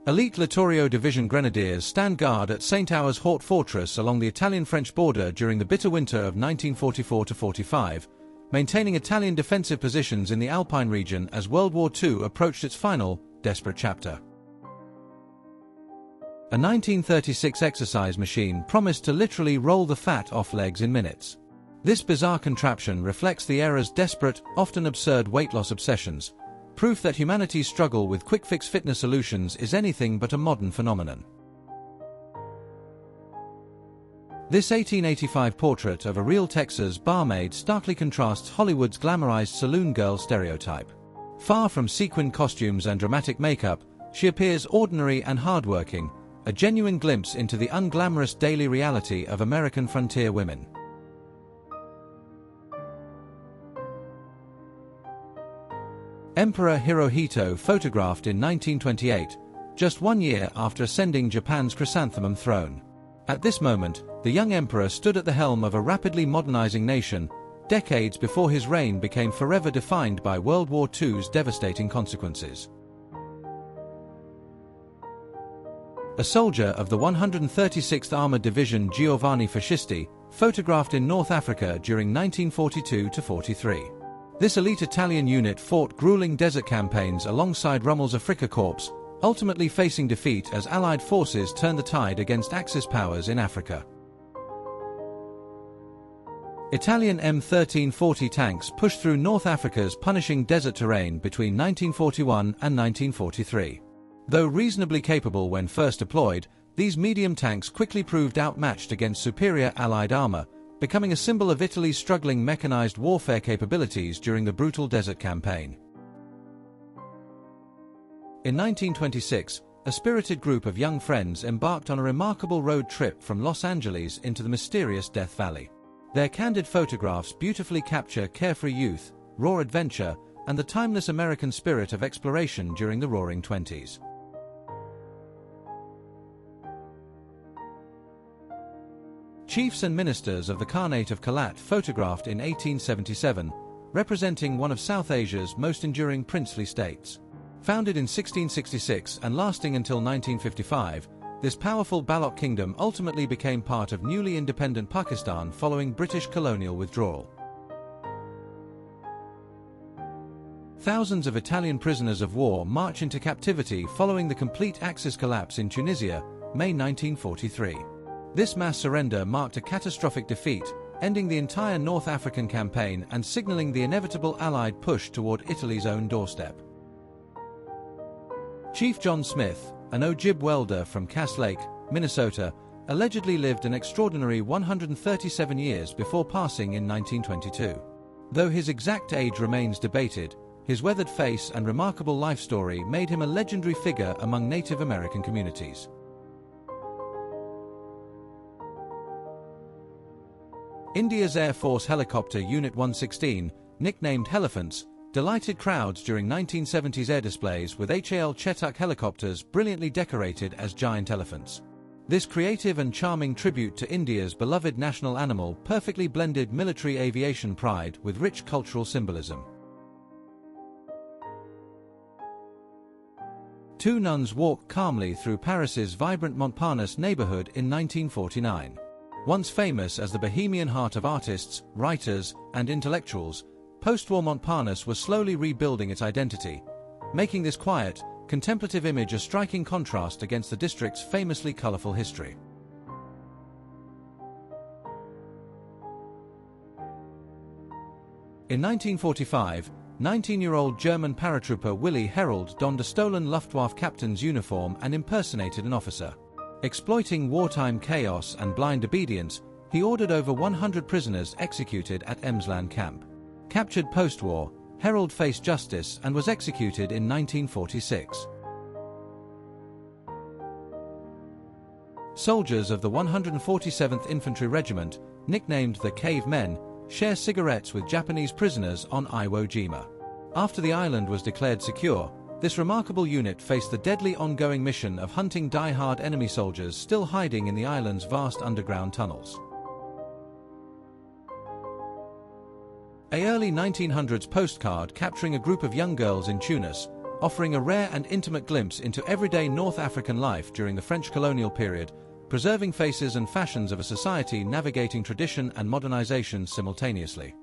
Elite Littorio Division Grenadiers stand guard at St. Ours Hort Fortress along the Italian-French border during the bitter winter of 1944–45, maintaining Italian defensive positions in the Alpine region as World War II approached its final, desperate chapter. A 1936 exercise machine promised to literally roll the fat off legs in minutes. This bizarre contraption reflects the era's desperate, often absurd weight loss obsessions, proof that humanity's struggle with quick-fix fitness solutions is anything but a modern phenomenon. This 1885 portrait of a real Texas barmaid starkly contrasts Hollywood's glamorized saloon girl stereotype. Far from sequined costumes and dramatic makeup, she appears ordinary and hardworking, a genuine glimpse into the unglamorous daily reality of American frontier women. Emperor Hirohito photographed in 1928, just 1 year after ascending Japan's chrysanthemum throne. At this moment, the young emperor stood at the helm of a rapidly modernizing nation, decades before his reign became forever defined by World War II's devastating consequences. A soldier of the 136th Armored Division Giovanni Fascisti, photographed in North Africa during 1942–43. This elite Italian unit fought grueling desert campaigns alongside Rommel's Afrika Corps, ultimately facing defeat as Allied forces turned the tide against Axis powers in Africa. Italian M1340 tanks pushed through North Africa's punishing desert terrain between 1941 and 1943. Though reasonably capable when first deployed, these medium tanks quickly proved outmatched against superior Allied armor, becoming a symbol of Italy's struggling mechanized warfare capabilities during the brutal desert campaign. In 1926, a spirited group of young friends embarked on a remarkable road trip from Los Angeles into the mysterious Death Valley. Their candid photographs beautifully capture carefree youth, raw adventure, and the timeless American spirit of exploration during the Roaring Twenties. Chiefs and ministers of the Khanate of Kalat photographed in 1877, representing one of South Asia's most enduring princely states. Founded in 1666 and lasting until 1955, this powerful Balok kingdom ultimately became part of newly independent Pakistan following British colonial withdrawal. Thousands of Italian prisoners of war march into captivity following the complete Axis collapse in Tunisia, May 1943. This mass surrender marked a catastrophic defeat, ending the entire North African campaign and signaling the inevitable Allied push toward Italy's own doorstep. Chief John Smith, an Ojibwe welder from Cass Lake, Minnesota, allegedly lived an extraordinary 137 years before passing in 1922. Though his exact age remains debated, his weathered face and remarkable life story made him a legendary figure among Native American communities. India's Air Force Helicopter Unit 116, nicknamed Helephants, delighted crowds during 1970s air displays with HAL Chetak helicopters brilliantly decorated as giant elephants. This creative and charming tribute to India's beloved national animal perfectly blended military aviation pride with rich cultural symbolism. Two nuns walk calmly through Paris's vibrant Montparnasse neighborhood in 1949. Once famous as the bohemian heart of artists, writers, and intellectuals, post-war Montparnasse was slowly rebuilding its identity, making this quiet, contemplative image a striking contrast against the district's famously colorful history. In 1945, 19-year-old German paratrooper Willy Herold donned a stolen Luftwaffe captain's uniform and impersonated an officer. Exploiting wartime chaos and blind obedience, he ordered over 100 prisoners executed at Emsland camp. Captured post-war, Herold faced justice and was executed in 1946. Soldiers of the 147th Infantry Regiment, nicknamed the Cave Men, share cigarettes with Japanese prisoners on Iwo Jima. After the island was declared secure, this remarkable unit faced the deadly ongoing mission of hunting die-hard enemy soldiers still hiding in the island's vast underground tunnels. An early 1900s postcard capturing a group of young girls in Tunis, offering a rare and intimate glimpse into everyday North African life during the French colonial period, preserving faces and fashions of a society navigating tradition and modernization simultaneously.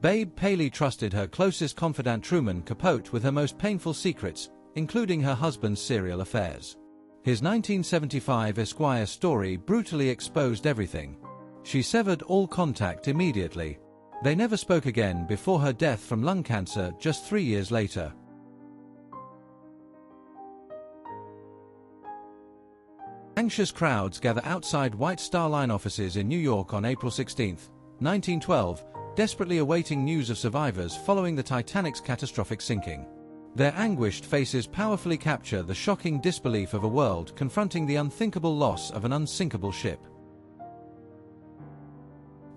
Babe Paley trusted her closest confidant Truman Capote with her most painful secrets, including her husband's serial affairs. His 1975 Esquire story brutally exposed everything. She severed all contact immediately. They never spoke again before her death from lung cancer just 3 years later. Anxious crowds gather outside White Star Line offices in New York on April 16, 1912, desperately awaiting news of survivors following the Titanic's catastrophic sinking. Their anguished faces powerfully capture the shocking disbelief of a world confronting the unthinkable loss of an unsinkable ship.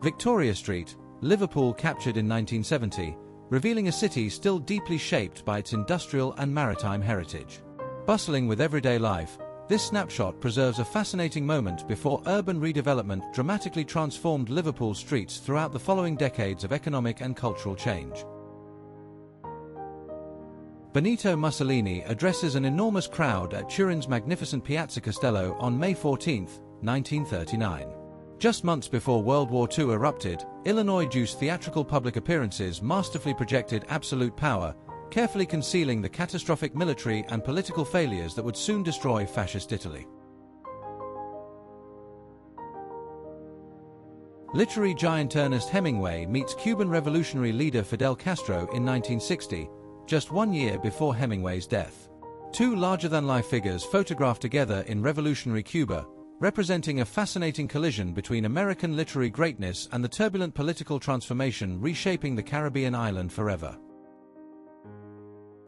Victoria Street, Liverpool, captured in 1970, revealing a city still deeply shaped by its industrial and maritime heritage. Bustling with everyday life, this snapshot preserves a fascinating moment before urban redevelopment dramatically transformed Liverpool streets throughout the following decades of economic and cultural change. Benito Mussolini addresses an enormous crowd at Turin's magnificent Piazza Castello on May 14, 1939. Just months before World War II erupted, Illinois-juiced theatrical public appearances masterfully projected absolute power, carefully concealing the catastrophic military and political failures that would soon destroy fascist Italy. Literary giant Ernest Hemingway meets Cuban revolutionary leader Fidel Castro in 1960, just 1 year before Hemingway's death. Two larger-than-life figures photographed together in revolutionary Cuba, representing a fascinating collision between American literary greatness and the turbulent political transformation reshaping the Caribbean island forever.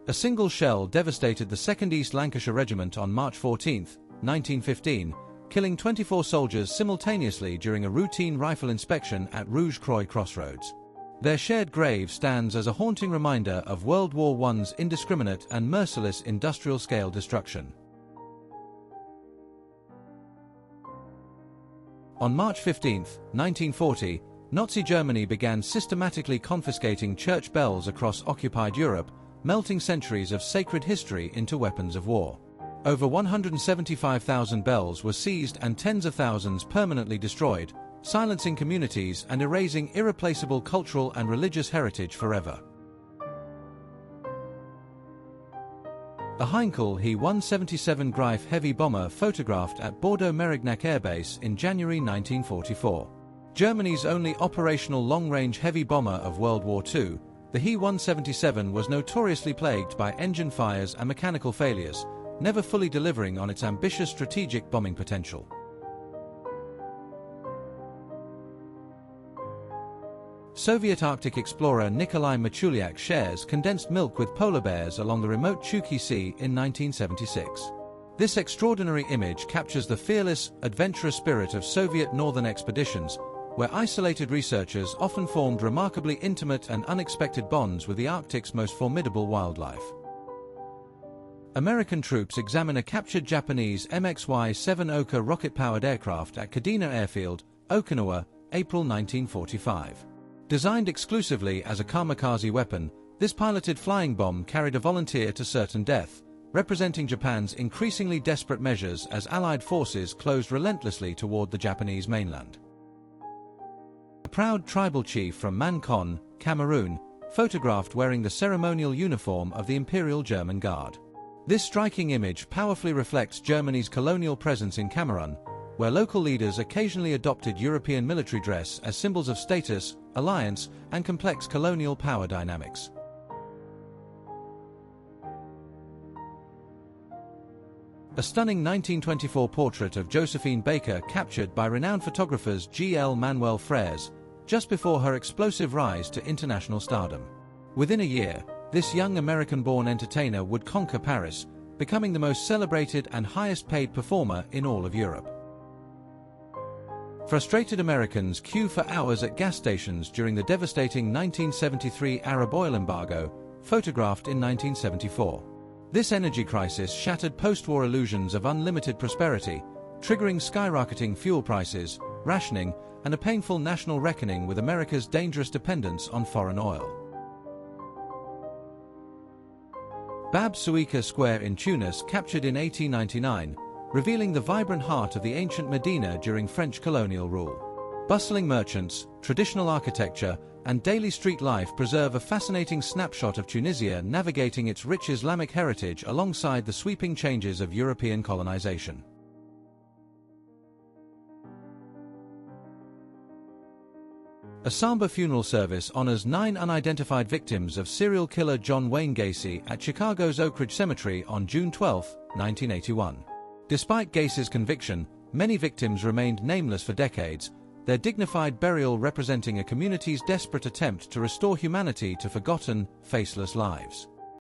A single shell devastated the 2nd East Lancashire Regiment on March 14, 1915, killing 24 soldiers simultaneously during a routine rifle inspection at Rouge Croix Crossroads. Their shared grave stands as a haunting reminder of World War I's indiscriminate and merciless industrial-scale destruction. On March 15, 1940, Nazi Germany began systematically confiscating church bells across occupied Europe, melting centuries of sacred history into weapons of war. Over 175,000 bells were seized and tens of thousands permanently destroyed, silencing communities and erasing irreplaceable cultural and religious heritage forever. A Heinkel He-177 Greif heavy bomber photographed at Bordeaux-Mérignac Air Base in January 1944. Germany's only operational long-range heavy bomber of World War II, the He-177 was notoriously plagued by engine fires and mechanical failures, never fully delivering on its ambitious strategic bombing potential. Soviet Arctic explorer Nikolai Machuliak shares condensed milk with polar bears along the remote Chukchi Sea in 1976. This extraordinary image captures the fearless, adventurous spirit of Soviet northern expeditions, where isolated researchers often formed remarkably intimate and unexpected bonds with the Arctic's most formidable wildlife. American troops examine a captured Japanese MXY-7 Oka rocket-powered aircraft at Kadena Airfield, Okinawa, April 1945. Designed exclusively as a kamikaze weapon, this piloted flying bomb carried a volunteer to certain death, representing Japan's increasingly desperate measures as Allied forces closed relentlessly toward the Japanese mainland. A proud tribal chief from Mancon, Cameroon, photographed wearing the ceremonial uniform of the Imperial German Guard. This striking image powerfully reflects Germany's colonial presence in Cameroon, where local leaders occasionally adopted European military dress as symbols of status, alliance, and complex colonial power dynamics. A stunning 1924 portrait of Josephine Baker captured by renowned photographers G. L. Manuel Freres, just before her explosive rise to international stardom. Within a year, this young American-born entertainer would conquer Paris, becoming the most celebrated and highest-paid performer in all of Europe. Frustrated Americans queue for hours at gas stations during the devastating 1973 Arab oil embargo, photographed in 1974. This energy crisis shattered post-war illusions of unlimited prosperity, triggering skyrocketing fuel prices, rationing, and a painful national reckoning with America's dangerous dependence on foreign oil. Bab Suika Square in Tunis, captured in 1899, revealing the vibrant heart of the ancient Medina during French colonial rule. Bustling merchants, traditional architecture, and daily street life preserve a fascinating snapshot of Tunisia navigating its rich Islamic heritage alongside the sweeping changes of European colonization. A somber funeral service honors 9 unidentified victims of serial killer John Wayne Gacy at Chicago's Oak Ridge Cemetery on June 12, 1981. Despite Gacy's conviction, many victims remained nameless for decades, their dignified burial representing a community's desperate attempt to restore humanity to forgotten, faceless lives.